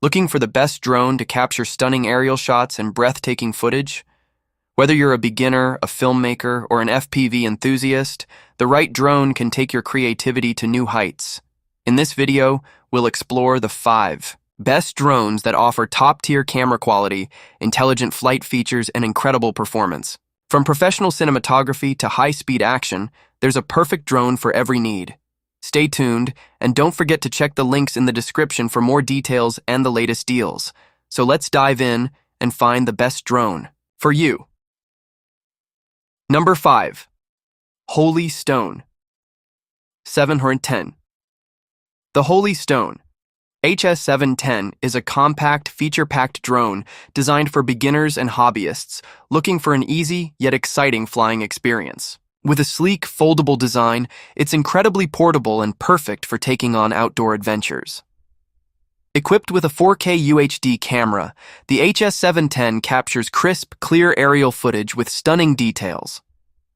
Looking for the best drone to capture stunning aerial shots and breathtaking footage? Whether you're a beginner, a filmmaker, or an FPV enthusiast, the right drone can take your creativity to new heights. In this video, we'll explore the 5 best drones that offer top-tier camera quality, intelligent flight features, and incredible performance. From professional cinematography to high-speed action, there's a perfect drone for every need. Stay tuned, and don't forget to check the links in the description for more details and the latest deals. So let's dive in and find the best drone for you. Number 5. Holy Stone 710. The Holy Stone HS710 is a compact, feature-packed drone designed for beginners and hobbyists looking for an easy yet exciting flying experience. With a sleek, foldable design, it's incredibly portable and perfect for taking on outdoor adventures. Equipped with a 4K UHD camera, the HS710 captures crisp, clear aerial footage with stunning details.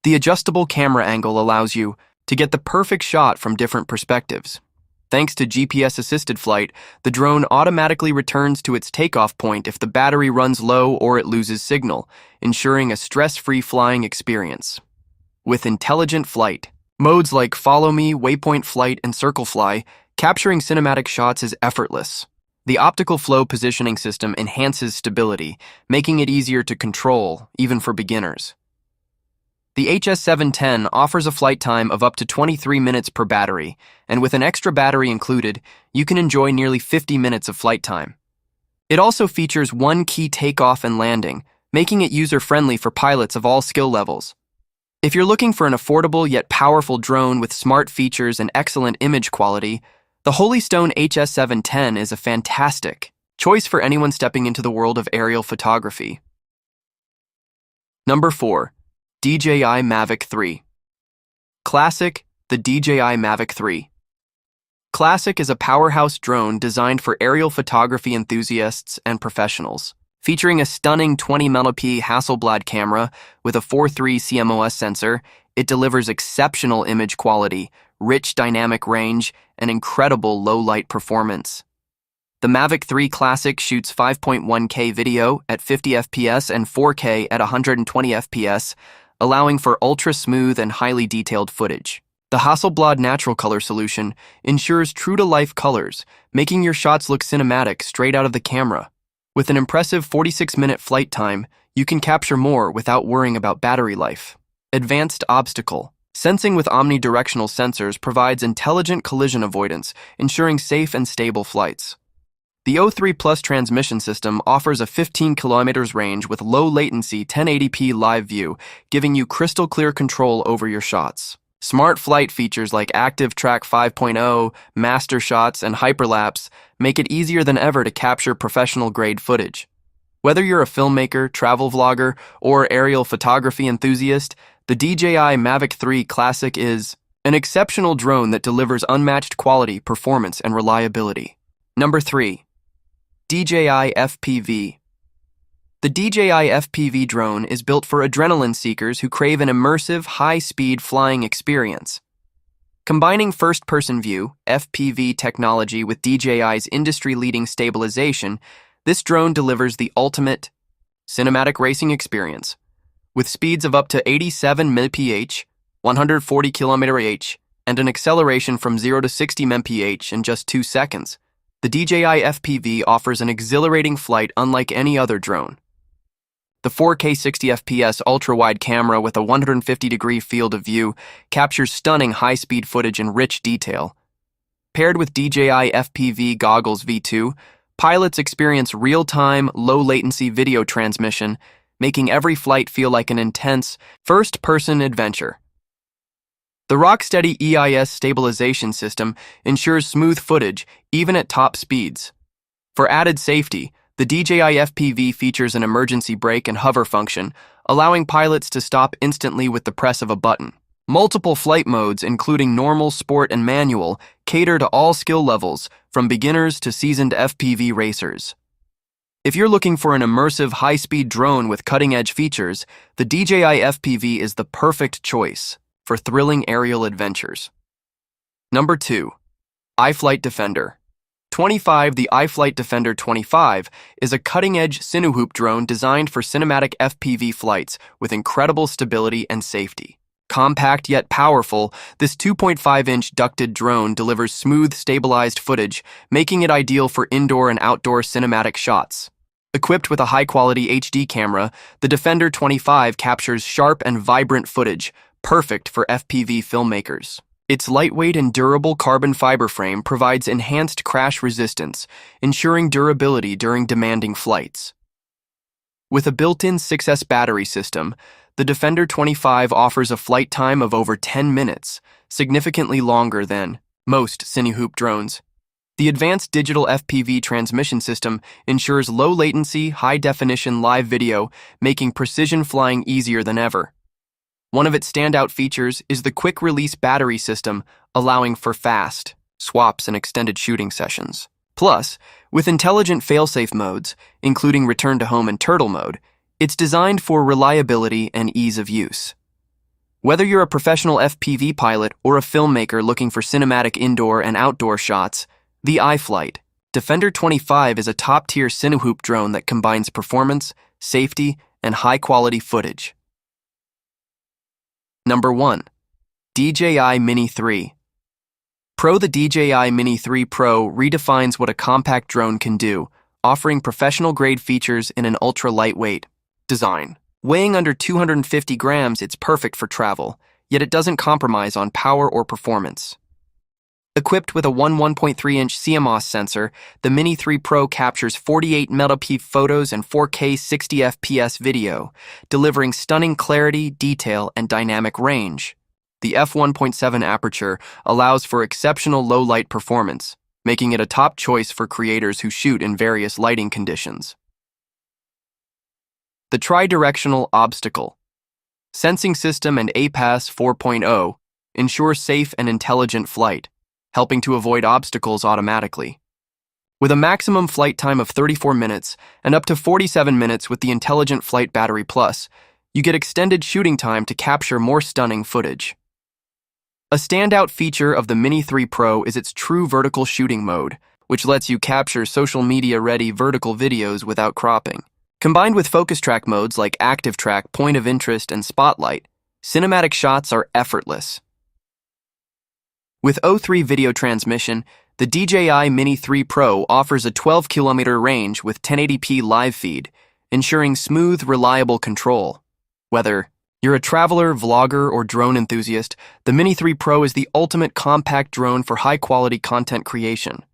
The adjustable camera angle allows you to get the perfect shot from different perspectives. Thanks to GPS-assisted flight, the drone automatically returns to its takeoff point if the battery runs low or it loses signal, ensuring a stress-free flying experience. With intelligent flight, modes like Follow Me, Waypoint Flight, and Circle Fly, capturing cinematic shots is effortless. The optical flow positioning system enhances stability, making it easier to control, even for beginners. The HS710 offers a flight time of up to 23 minutes per battery, and with an extra battery included, you can enjoy nearly 50 minutes of flight time. It also features one key takeoff and landing, making it user-friendly for pilots of all skill levels. If you're looking for an affordable yet powerful drone with smart features and excellent image quality, the Holy Stone HS710 is a fantastic choice for anyone stepping into the world of aerial photography. Number 4. DJI Mavic 3. Classic, the DJI Mavic 3. Classic is a powerhouse drone designed for aerial photography enthusiasts and professionals. Featuring a stunning 20MP Hasselblad camera with a 4.3 CMOS sensor, it delivers exceptional image quality, rich dynamic range, and incredible low-light performance. The Mavic 3 Classic shoots 5.1K video at 50 FPS and 4K at 120 FPS, allowing for ultra-smooth and highly detailed footage. The Hasselblad Natural Color solution ensures true-to-life colors, making your shots look cinematic straight out of the camera. With an impressive 46-minute flight time, you can capture more without worrying about battery life. Advanced obstacle sensing with omnidirectional sensors provides intelligent collision avoidance, ensuring safe and stable flights. The O3 Plus transmission system offers a 15 km range with low latency 1080p live view, giving you crystal clear control over your shots. Smart flight features like Active Track 5.0, Master Shots, and Hyperlapse make it easier than ever to capture professional-grade footage. Whether you're a filmmaker, travel vlogger, or aerial photography enthusiast, the DJI Mavic 3 Classic is an exceptional drone that delivers unmatched quality, performance, and reliability. Number 3. DJI FPV. The DJI FPV drone is built for adrenaline seekers who crave an immersive, high-speed flying experience. Combining first-person view, FPV technology with DJI's industry-leading stabilization, this drone delivers the ultimate cinematic racing experience. With speeds of up to 87 mph, 140 km/h, and an acceleration from 0 to 60 mph in just 2 seconds, the DJI FPV offers an exhilarating flight unlike any other drone. The 4K 60 FPS ultra-wide camera with a 150-degree field of view captures stunning high-speed footage in rich detail. Paired with DJI FPV Goggles V2, pilots experience real-time, low-latency video transmission, making every flight feel like an intense, first-person adventure. The Rocksteady EIS stabilization system ensures smooth footage, even at top speeds. For added safety, the DJI FPV features an emergency brake and hover function, allowing pilots to stop instantly with the press of a button. Multiple flight modes, including normal, sport, and manual, cater to all skill levels, from beginners to seasoned FPV racers. If you're looking for an immersive, high-speed drone with cutting-edge features, the DJI FPV is the perfect choice for thrilling aerial adventures. Number 2. iFlight Defender. 25. The iFlight Defender 25 is a cutting-edge Cinehoop drone designed for cinematic FPV flights with incredible stability and safety. Compact yet powerful, this 2.5-inch ducted drone delivers smooth, stabilized footage, making it ideal for indoor and outdoor cinematic shots. Equipped with a high-quality HD camera, the Defender 25 captures sharp and vibrant footage, perfect for FPV filmmakers. Its lightweight and durable carbon fiber frame provides enhanced crash resistance, ensuring durability during demanding flights. With a built-in 6S battery system, the Defender 25 offers a flight time of over 10 minutes, significantly longer than most Cinehoop drones. The advanced digital FPV transmission system ensures low-latency, high-definition live video, making precision flying easier than ever. One of its standout features is the quick-release battery system, allowing for fast swaps and extended shooting sessions. Plus, with intelligent fail-safe modes, including return to home and turtle mode, it's designed for reliability and ease of use. Whether you're a professional FPV pilot or a filmmaker looking for cinematic indoor and outdoor shots, the iFlight Defender 25 is a top-tier Cinehoop drone that combines performance, safety, and high-quality footage. Number 1. DJI Mini 3. The DJI Mini 3 Pro redefines what a compact drone can do, offering professional-grade features in an ultra-lightweight design. Weighing under 250 grams, it's perfect for travel, yet it doesn't compromise on power or performance. Equipped with a 1.3-inch CMOS sensor, the Mini 3 Pro captures 48 megapixel photos and 4K 60 FPS video, delivering stunning clarity, detail, and dynamic range. The f1.7 aperture allows for exceptional low-light performance, making it a top choice for creators who shoot in various lighting conditions. The Tri-Directional Obstacle Sensing System and APAS 4.0 ensure safe and intelligent flight, helping to avoid obstacles automatically. With a maximum flight time of 34 minutes and up to 47 minutes with the Intelligent Flight Battery Plus, you get extended shooting time to capture more stunning footage. A standout feature of the Mini 3 Pro is its true vertical shooting mode, which lets you capture social media-ready vertical videos without cropping. Combined with focus track modes like Active Track, Point of Interest, and Spotlight, cinematic shots are effortless. With O3 video transmission, the DJI Mini 3 Pro offers a 12-kilometer range with 1080p live feed, ensuring smooth, reliable control. Whether you're a traveler, vlogger, or drone enthusiast, the Mini 3 Pro is the ultimate compact drone for high-quality content creation.